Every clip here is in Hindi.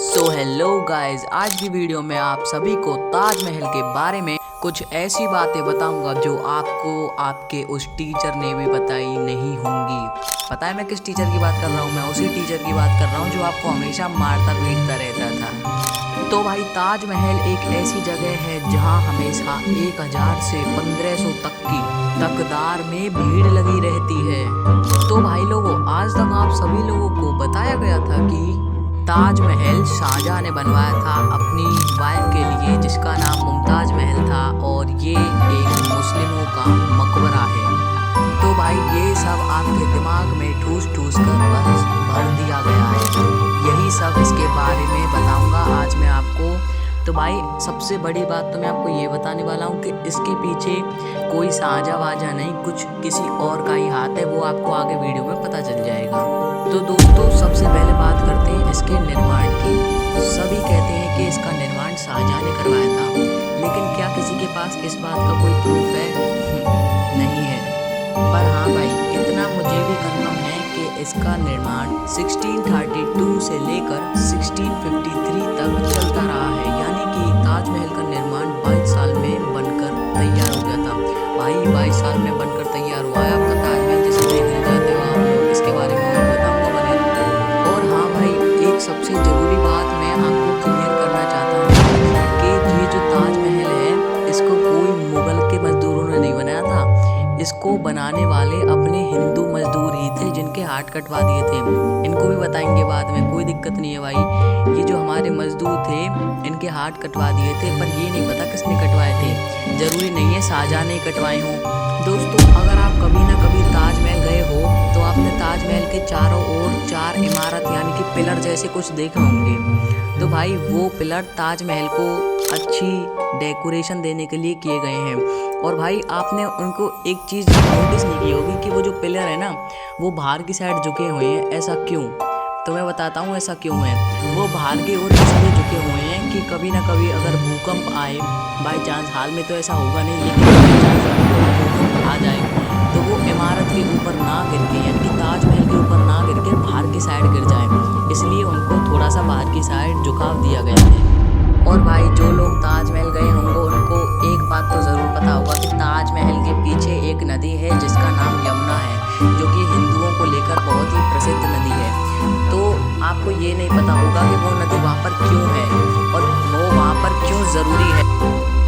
सो हेलो गाइस, आज की वीडियो में आप सभी को ताजमहल के बारे में कुछ ऐसी बातें बताऊंगा जो आपको आपके उस टीचर ने भी बताई नहीं होंगी। पता है मैं किस टीचर की बात कर रहा हूँ? मैं उसी टीचर की बात कर रहा हूँ जो आपको हमेशा मारता पीटता रहता था। तो भाई ताजमहल एक ऐसी जगह है जहाँ हमेशा 1000 से 1500 तक की तकदार में भीड़ लगी रहती है। तो भाई लोगों, आज तक आप सभी लोगों को बताया गया था कि ताजमहल शाहजहां ने बनवाया था अपनी वाइफ के लिए, जिसका नाम मुमताज महल था, और ये एक मुस्लिमों का मकबरा है। तो भाई ये सब आपके दिमाग में ठूस ठूस कर बस भर दिया गया है। यही सब इसके बारे में बताऊंगा आज मैं आपको। तो भाई सबसे बड़ी बात तो मैं आपको ये बताने वाला हूँ कि इसके पीछे कोई साझा वाजा नहीं, कुछ किसी और का ही हाथ है। वो आपको आगे वीडियो में पता चल जाएगा। तो दोस्तों सबसे पहले बात करते हैं इसके निर्माण की। सभी कहते हैं कि इसका निर्माण शाहजहां ने करवाया था, लेकिन क्या किसी के पास इस बात का कोई प्रूफ है? नहीं है। पर हाँ भाई, इतना मुझे भी कंफर्म है कि इसका निर्माण 1632 से लेकर 1653 तक चलता रहा है। यानी कि ताजमहल का निर्माण 22 साल में बनकर तैयार हो गया था। भाई 22 साल में बनकर तैयार हुआ है आपका ताजमहल, जिसे देखने जाते हो आप लोग। इसके बारे में मैं बताऊंगा बने रहो। और हाँ भाई, एक सबसे ज़रूरी बात मैं आपको क्लियर करना चाहता हूँ कि ये जो ताजमहल है, इसको कोई मुगल के मजदूरों ने नहीं बनाया था। इसको बनाने वाले अपने हिंदू मजदूर ही थे, जिनके हाथ कटवा दिए थे। इनको भी बताएंगे बाद में, कोई दिक्कत नहीं है भाई। ये जो हमारे मजदूर थे, इनके हाथ कटवा दिए थे, पर ये नहीं पता किसने कटवाए थे। ज़रूरी नहीं है शाहजहां ने कटवाए हों। दोस्तों अगर आप कभी ना कभी ताजमहल गए हो तो आपने ताजमहल के चारों ओर 4 इमारत यानी कि पिलर जैसे कुछ देखे होंगे। तो भाई वो पिलर ताजमहल को अच्छी डेकोरेशन देने के लिए किए गए हैं। और भाई आपने उनको एक चीज़ नोटिस नहीं की होगी कि वो जो पिलर है ना, वो बाहर की साइड झुके हुए हैं। ऐसा क्यों? तो मैं बताता हूँ ऐसा क्यों है। वो बाहर की ओर इसलिए झुके हुए हैं कि कभी ना कभी अगर भूकंप आए, बाई चांस, हाल में तो ऐसा होगा नहीं, लेकिन बाई चांस भूकंप आ जाए तो वो इमारत के ऊपर ना गिर के, यानी कि ताजमहल के ऊपर ना गिर के बाहर की साइड गिर जाए। इसलिए उनको थोड़ा सा बाहर की साइड झुकाव दिया गया है। और भाई जो लोग ताजमहल गए होंगे उनको एक बात तो ज़रूर पता होगा कि ताजमहल के पीछे एक नदी है जिसका नाम यमुना है, जो कि हिंदुओं को लेकर बहुत ही प्रसिद्ध नदी है। तो आपको ये नहीं पता होगा कि वो नदी वहाँ पर क्यों है और वो वहाँ पर क्यों ज़रूरी है।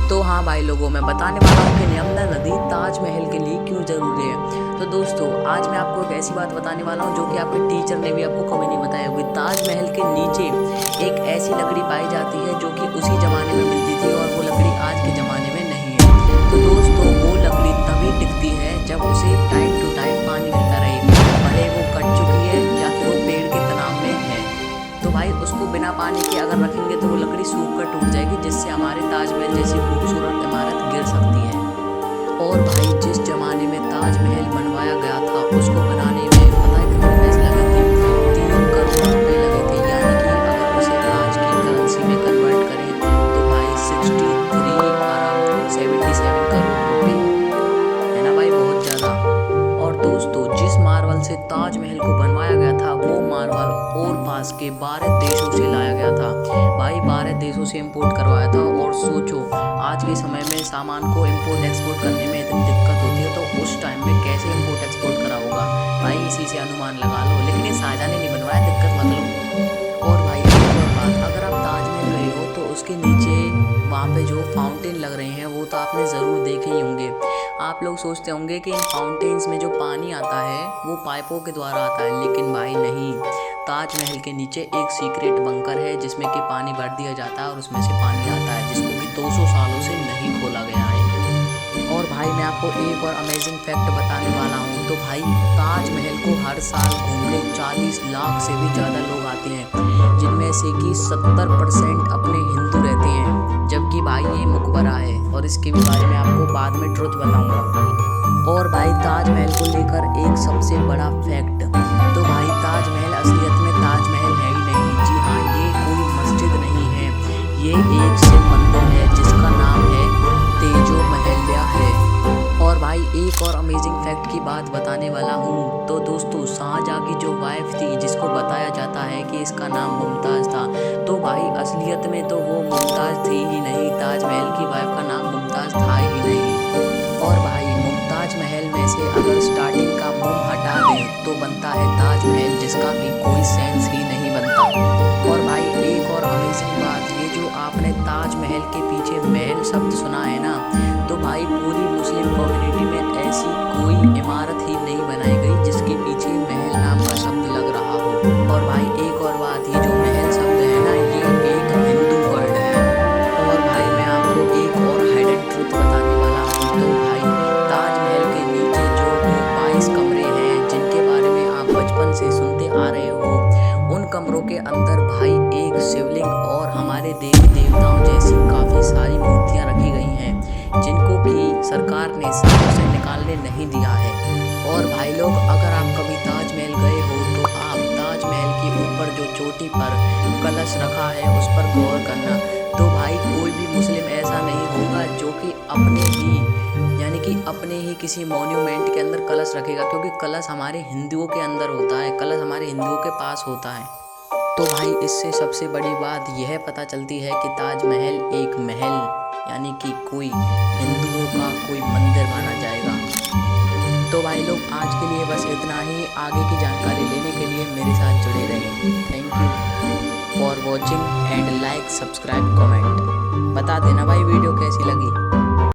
तो हाँ भाई लोगों, मैं बताने वाला हूँ कि यमुना नदी ताजमहल के लिए क्यों ज़रूरी है। तो दोस्तों आज मैं आपको एक ऐसी बात बताने वाला हूँ जो कि आपके टीचर ने भी आपको कभी नहीं बताया होगी। ताजमहल के नीचे एक ऐसी लकड़ी पाई जाती है जो कि उसी ज़माने में मिलती थी, और वो लकड़ी आज के ज़माने में नहीं है। तो दोस्तों वो लकड़ी तभी टिकती है जब उसे टाइम टू टाइम पानी मिलता रहे, भले वो कट चुकी है या फिर वो पेड़ के तनाव में है। तो भाई उसको बिना पानी के अगर रखेंगे तो वो लकड़ी सूख कर टूट जाएगी, जिससे हमारे ताजमहल जैसी खूबसूरत इमारत गिर सकती है। और भाई जिस जमाने में ताजमहल बनवाया गया था, उसको बनाने में पता है कितने पैसे लगे थे? 3 करोड़ रुपए लगे थे। यानी कि अगर उसे आज की करेंसी में कन्वर्ट करें तो भाई 63 अरब 77 करोड़ रुपए है ना भाई, बहुत ज़्यादा। और दोस्तों जिस मार्बल से ताजमहल को बनवाया गया था, वो मार्बल और पास के 12 देशों से लाया गया था। भाई 12 देशों से इंपोर्ट करवाया था। और सोचो आज के समय में सामान को इंपोर्ट एक्सपोर्ट करने में इतनी दिक्कत होती है, तो उस टाइम में कैसे इंपोर्ट एक्सपोर्ट करा होगा भाई, इसी से अनुमान लगा लो। लेकिन ये शाहजहां ने नहीं बनवाया, दिक्कत मत लो। और भाई एक और बात, अगर आप ताजमहल गए हो तो उसके नीचे वहाँ पे जो फाउंटेन लग रहे हैं वो तो आपने ज़रूर देखे ही होंगे। आप लोग सोचते होंगे कि इन फाउंटेन्स में जो पानी आता है वो पाइपों के द्वारा आता है, लेकिन भाई नहीं। ताजमहल के नीचे एक सीक्रेट बंकर है जिसमें कि पानी भर दिया जाता है और उसमें से पानी आता है, जिसको कि 200 सालों से नहीं खोला गया है। और भाई मैं आपको एक और अमेजिंग फैक्ट बताने वाला हूँ। तो भाई ताजमहल को हर साल घूमने 40 लाख से भी ज़्यादा लोग आते हैं, जिनमें से कि 70% अपने हिंदू रहते हैं, जबकि भाई ये मकबरा है। और इसके भी बारे में आपको बाद में ट्रुथ बताऊंगा। और भाई ताजमहल को लेकर एक सबसे बड़ा फैक्ट, तो भाई ताजमहल असलियत में ताजमहल है ही नहीं। जी हाँ, ये कोई मस्जिद नहीं है, ये एक शिव मंदिर है जिसका नाम है तेजो महल्या है। और भाई एक और अमेजिंग फैक्ट की बात बताने वाला हूँ। तो दोस्तों शाहजहां की जो वाइफ थी, जिसको बताया जाता है कि इसका नाम मुमताज़ था, तो भाई असलियत में तो वो मुमताज़ थी ही नहीं, ताजमहल की वाइफ का नाम मुमताज़ था ही नहीं। और भाई मुमताज महल में से अगर स्टार्टिंग का मुंह हटा दें तो बनता है ताजमहल, जिसका भी कोई सेंस ही नहीं बनता। और भाई एक और अमेजिंग बात, ये जो आपने ताजमहल के पीछे महल शब्द सुना है ना, तो भाई पूरी मुस्लिम कम्युनिटी में ऐसी कोई इमारत ही नहीं बनाई गई जिसके पीछे महल नाम का शब्द लग रहा हो। और भाई एक और बात, ये जो महल शब्द है ना, ये एक हिंदू वर्ड है। और भाई मैं आपको एक और हाइडेड ट्रुथ बताने वाला हूँ। तो भाई ताजमहल के नीचे जो 22 कमरे हैं जिनके बारे में आप बचपन से सुनते आ रहे हो, उन कमरों के अंदर भाई एक शिवलिंग और हमारे देवी देवताओं जैसी काफ़ी सारी मूर्तियाँ रखी गई हैं, जिनको कि सरकार ने शहर से निकालने नहीं दिया है। और भाई लोग, अगर आप कभी ताजमहल गए हो तो आप ताजमहल के ऊपर जो चोटी पर कलश रखा है उस पर गौर करना। तो भाई कोई भी मुस्लिम ऐसा नहीं होगा जो कि अपने ही किसी मॉन्यूमेंट के अंदर कलश रखेगा, क्योंकि कलश हमारे हिंदुओं के अंदर होता है, कलश हमारे हिंदुओं के पास होता है। तो भाई इससे सबसे बड़ी बात यह पता चलती है कि ताजमहल एक महल यानी कि कोई हिंदुओं का कोई मंदिर माना जाएगा। तो भाई लोग, आज के लिए बस इतना ही। आगे की जानकारी लेने के लिए मेरे साथ जुड़े रहें। Thank you for watching and like, subscribe, comment. बता देना भाई वीडियो कैसी लगी।